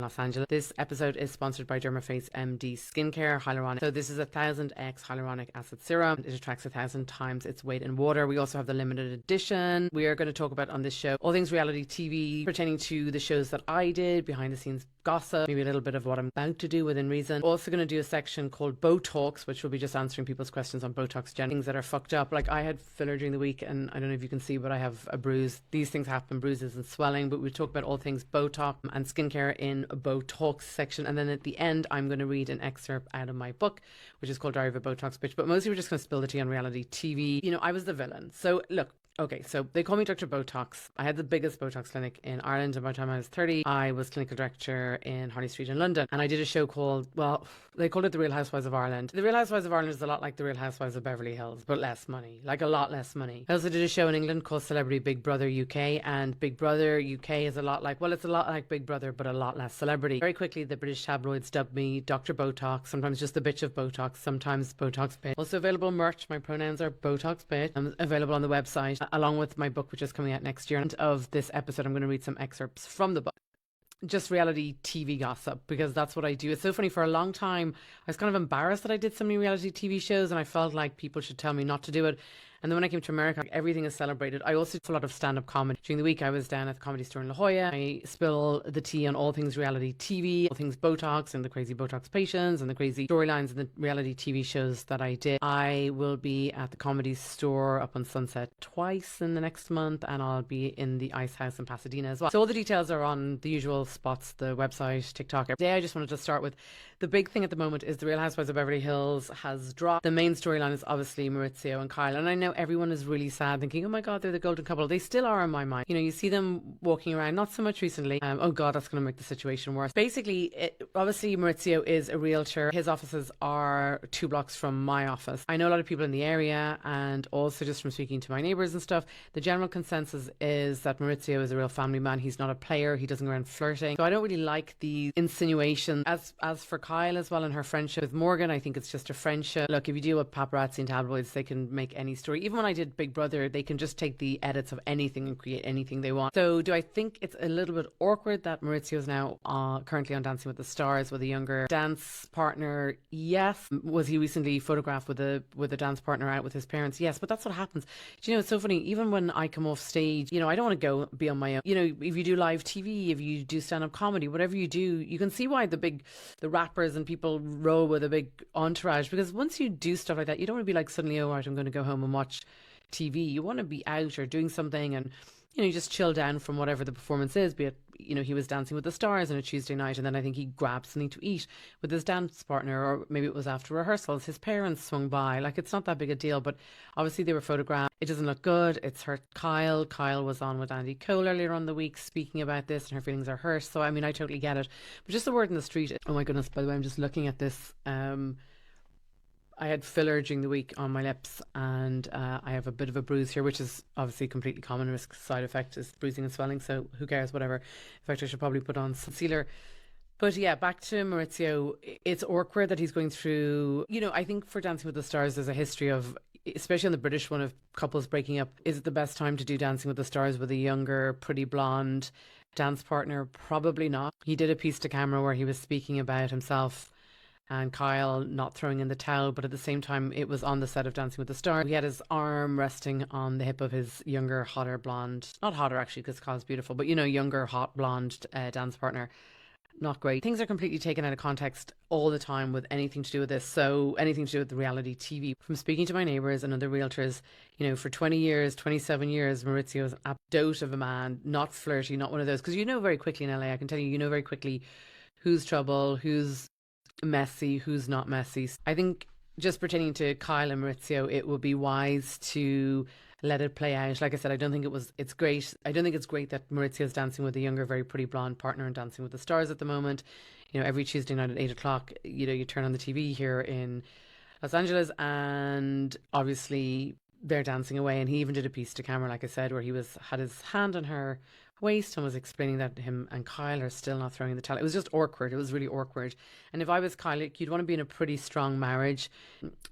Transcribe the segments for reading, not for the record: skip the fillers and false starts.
Los Angeles. This episode is sponsored by Dermaface MD Skincare Hyaluronic. So this is 1000x hyaluronic acid serum. It attracts 1,000 times its weight in water. We also have the limited edition. We are going to talk about on this show all things reality TV pertaining to the shows that I did, behind the scenes gossip, maybe a little bit of what I'm about to do within reason. Also going to do a section called Botox, which will be just answering people's questions on Botox, things that are fucked up. Like I had filler during the week, and I don't know if you can see, but I have a bruise. These things happen, bruises and swelling, but we talk about all things Botox and skincare in a Botox section. And then at the end, I'm going to read an excerpt out of my book, which is called Diary of a Botox Bitch. But mostly we're just going to spill the tea on reality TV. You know, I was the villain. So look, okay, so they call me Dr. Botox. I had the biggest Botox clinic in Ireland, and by the time I was 30, I was clinical director in Harley Street in London. And I did a show called, well, they called it The Real Housewives of Ireland. The Real Housewives of Ireland is a lot like The Real Housewives of Beverly Hills, but less money, like a lot less money. I also did a show in England called Celebrity Big Brother UK, and Big Brother UK is a lot like, well, it's a lot like Big Brother, but a lot less celebrity. Very quickly, the British tabloids dubbed me Dr. Botox, sometimes just the bitch of Botox, sometimes Botox bitch. Also available merch. My pronouns are Botox bitch. I'm available on the website, along with my book, which is coming out next year. And of this episode, I'm going to read some excerpts from the book. Just reality TV gossip, because that's what I do. It's so funny. For a long time, I was kind of embarrassed that I did so many reality TV shows, and I felt like people should tell me not to do it. And then when I came to America, everything is celebrated. I also do a lot of stand-up comedy. During the week, I was down at the Comedy Store in La Jolla. I spill the tea on all things reality TV, all things Botox and the crazy Botox patients and the crazy storylines and the reality TV shows that I did. I will be at the Comedy Store up on Sunset twice in the next month, and I'll be in the Ice House in Pasadena as well. So all the details are on the usual spots, the website, TikTok. Today, I just wanted to start with the big thing at the moment is The Real Housewives of Beverly Hills has dropped. The main storyline is obviously Maurizio and Kyle, and I know everyone is really sad thinking, oh my god, they're the golden couple. They still are in my mind. You know, you see them walking around, not so much recently. Oh god, that's going to make the situation worse. Basically, obviously Maurizio is a realtor. His offices are 2 blocks from my office. I know a lot of people in the area, and also just from speaking to my neighbours and stuff, the general consensus is that Maurizio is a real family man. He's not a player. He doesn't go around flirting. So I don't really like the insinuation. As for Kyle as well and her friendship with Morgan, I think it's just a friendship. Look, if you deal with paparazzi and tabloids, they can make any story. Even when I did Big Brother, they can just take the edits of anything and create anything they want. So do I think it's a little bit awkward that Maurizio is now currently on Dancing with the Stars with a younger dance partner? Yes. Was he recently photographed with a dance partner out with his parents? Yes. But that's what happens. Do you know, it's so funny. Even when I come off stage, you know, I don't want to go be on my own. You know, if you do live TV, if you do stand-up comedy, whatever you do, you can see why the rappers and people roll with a big entourage, because once you do stuff like that, you don't want to be like suddenly, oh right, I'm going to go home and watch TV. You want to be out or doing something, and you know, you just chill down from whatever the performance is, be it, you know, he was Dancing with the Stars on a Tuesday night, and then I think he grabbed something to eat with his dance partner, or maybe it was after rehearsals, his parents swung by. Like, it's not that big a deal, but obviously they were photographed. It doesn't look good. It's hurt Kyle. Kyle was on with Andy Cole earlier on the week speaking about this, and her feelings are hurt. So I mean, I totally get it, but just the word in the street. Oh my goodness, by the way, I'm just looking at this. I had filler during the week on my lips, and I have a bit of a bruise here, which is obviously completely common. Risk side effect is bruising and swelling, so who cares, whatever. In fact, I should probably put on concealer. But yeah, back to Maurizio. It's awkward that he's going through, you know, I think for Dancing with the Stars, there's a history of, especially on the British one, of couples breaking up. Is it the best time to do Dancing with the Stars with a younger, pretty blonde dance partner? Probably not. He did a piece to camera where he was speaking about himself and Kyle not throwing in the towel, but at the same time it was on the set of Dancing with the Stars. He had his arm resting on the hip of his younger, hotter blonde, not hotter actually because Kyle's beautiful, but you know, younger, hot blonde dance partner. Not great. Things are completely taken out of context all the time with anything to do with this. So anything to do with the reality TV. From speaking to my neighbours and other realtors, you know, for 20 years, 27 years, Maurizio is a dote of a man, not flirty, not one of those. Because you know very quickly in LA, I can tell you, you know very quickly who's trouble, who's messy, who's not messy. I think just pertaining to Kyle and Maurizio, it would be wise to let it play out. Like I said, I don't think it's great. I don't think it's great that Maurizio is dancing with a younger, very pretty blonde partner and Dancing with the Stars at the moment. You know, every Tuesday night at 8 o'clock, you know, you turn on the TV here in Los Angeles, and obviously they're dancing away. And he even did a piece to camera, like I said, where he had his hand on her waist and was explaining that him and Kyle are still not throwing the towel. It was just awkward. It was really awkward. And if I was Kyle, you'd want to be in a pretty strong marriage,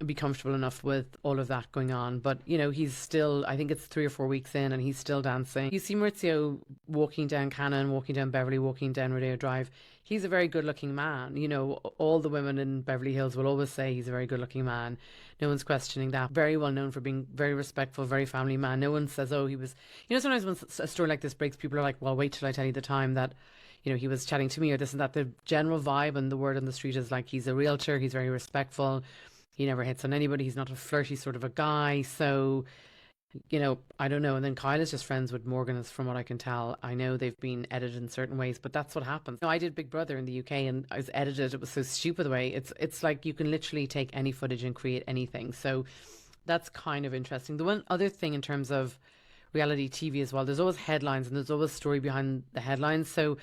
be comfortable enough with all of that going on. But, you know, he's still, I think it's 3 or 4 weeks in, and he's still dancing. You see Maurizio walking down Cannon, walking down Beverly, walking down Rodeo Drive. he's a very good looking man. All the women in Beverly Hills will always say he's a very good looking man. No one's questioning that. Very well known for being very respectful, very family man. No one says, oh, he was, sometimes when a story like this breaks, people are like, well, wait till I tell you the time that, he was chatting to me or this and that. The general vibe and the word on the street is like, he's a realtor, he's very respectful, he never hits on anybody, he's not a flirty sort of a guy. So, I don't know. And then Kyle is just friends with Morgan, as from what I can tell. I know they've been edited in certain ways, but that's what happens. I did Big Brother in the UK and I was edited. It was so stupid the way it's like you can literally take any footage and create anything. So that's kind of interesting. The one other thing in terms of reality TV as well, there's always headlines and there's always story behind the headlines. So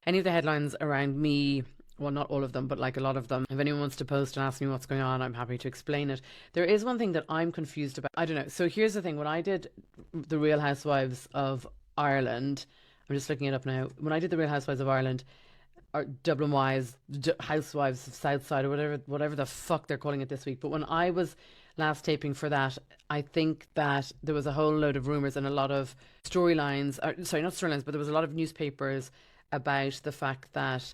any of the headlines around me, well, not all of them, but like a lot of them. If anyone wants to post and ask me what's going on, I'm happy to explain it. There is one thing that I'm confused about. I don't know. So here's the thing. When I did The Real Housewives of Ireland, I'm just looking it up now. When I did The Real Housewives of Ireland, or Dublin Wives, Housewives of Southside, or whatever the fuck they're calling it this week. But when I was last taping for that, I think that there was a whole load of rumours and a lot of storylines. Sorry, not storylines, but there was a lot of newspapers about the fact that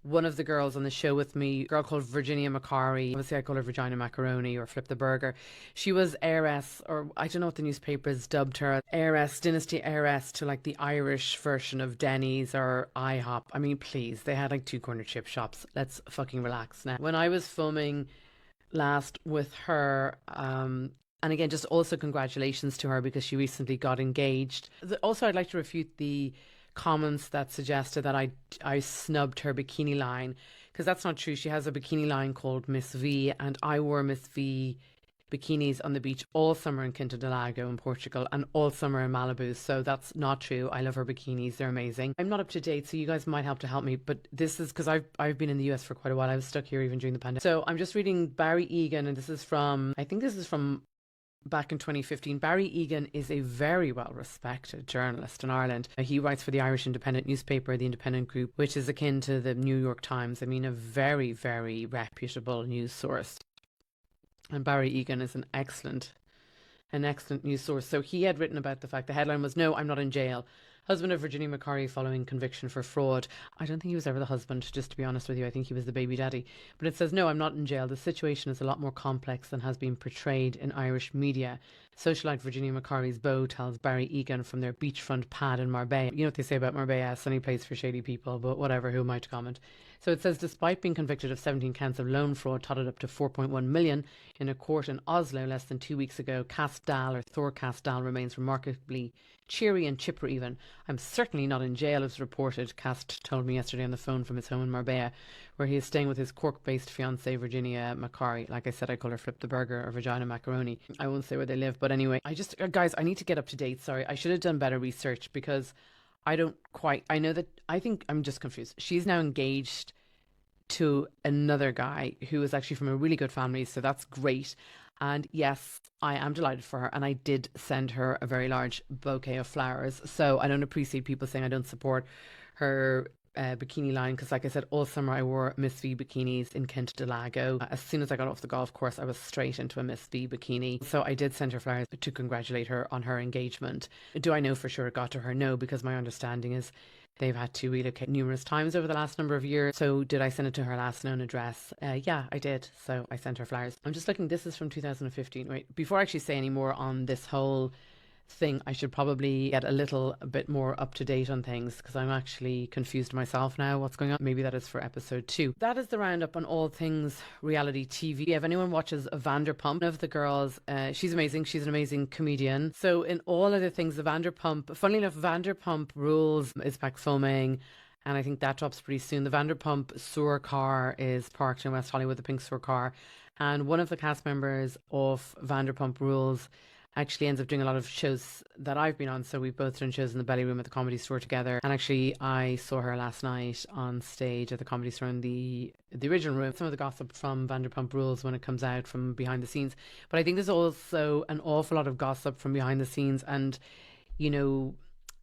one of the girls on the show with me, a girl called Virginia McCarry, obviously I call her Vagina Macaroni or Flip the Burger. She was heiress, or I don't know what the newspapers dubbed her, heiress, dynasty heiress to like the Irish version of Denny's or IHOP. I mean, please, they had like 2 corner chip shops. Let's fucking relax now. When I was filming last with her, and again, just also congratulations to her because she recently got engaged. Also, I'd like to refute the comments that suggested that I snubbed her bikini line, because that's not true. She has a bikini line called Miss V, and I wore Miss V bikinis on the beach all summer in Quinta do Lago in Portugal and all summer in Malibu. So that's not true. I love her bikinis. They're amazing. I'm not up to date, so you guys might have to help me, but this is because I've been in the US for quite a while. I was stuck here even during the pandemic. So I'm just reading Barry Egan, and this is from back in 2015. Barry Egan is a very well respected journalist in Ireland. He writes for the Irish Independent newspaper, the Independent Group, which is akin to the New York Times. I mean, a very, very reputable news source. And Barry Egan is an excellent news source. So he had written about the fact, the headline was, "No, I'm not in jail. Husband of Virginia McCarry following conviction for fraud." I don't think he was ever the husband, just to be honest with you. I think he was the baby daddy. But it says, "No, I'm not in jail. The situation is a lot more complex than has been portrayed in Irish media." Socialite Virginia McCarry's beau tells Barry Egan from their beachfront pad in Marbella. You know what they say about Marbella, a sunny place for shady people, but whatever, who am I to comment? So it says, despite being convicted of 17 counts of loan fraud totted up to 4.1 million in a court in Oslo less than 2 weeks ago, Castdal, or Thor Castdal, remains remarkably cheery and chipper even. "I'm certainly not in jail," as reported, Cast told me yesterday on the phone from his home in Marbella, where he is staying with his Cork-based fiancée Virginia McCarry. Like I said, I call her Flip the Burger or Vagina Macaroni. I won't say where they live, but anyway, guys, I need to get up to date. Sorry, I should have done better research because I think I'm just confused. She's now engaged to another guy who is actually from a really good family, so that's great. And yes, I am delighted for her, and I did send her a very large bouquet of flowers. So I don't appreciate people saying I don't support her bikini line, because like I said, all summer I wore Miss V bikinis in Quinta do Lago. As soon as I got off the golf course, I was straight into a Miss V bikini. So I did send her flowers to congratulate her on her engagement. Do I know for sure it got to her? No, because my understanding is they've had to relocate numerous times over the last number of years. So did I send it to her last known address? Yeah, I did. So I sent her flowers. I'm just looking, this is from 2015. Wait, before I actually say any more on this whole thing, I should probably get a little bit more up to date on things, because I'm actually confused myself now what's going on. Maybe that is for episode 2. That is the roundup on all things reality TV. If anyone watches Vanderpump, one of the girls, she's amazing. She's an amazing comedian. So in all other things, the Vanderpump, funnily enough, Vanderpump Rules is back filming, and I think that drops pretty soon. The Vanderpump sewer car is parked in West Hollywood, the pink sewer car, and one of the cast members of Vanderpump Rules actually ends up doing a lot of shows that I've been on. So we've both done shows in the Belly Room at the Comedy Store together. And actually, I saw her last night on stage at the Comedy Store in the original room. Some of the gossip from Vanderpump Rules when it comes out from behind the scenes. But I think there's also an awful lot of gossip from behind the scenes. And, you know,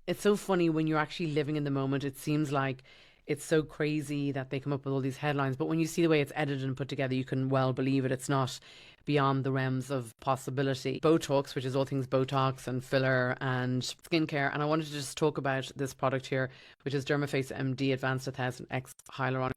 it's so funny when you're actually living in the moment. It seems like it's so crazy that they come up with all these headlines. But when you see the way it's edited and put together, you can well believe it. It's not beyond the realms of possibility. Botox, which is all things Botox and filler and skincare. And I wanted to just talk about this product here, which is Dermaface MD Advanced 1000X Hyaluronic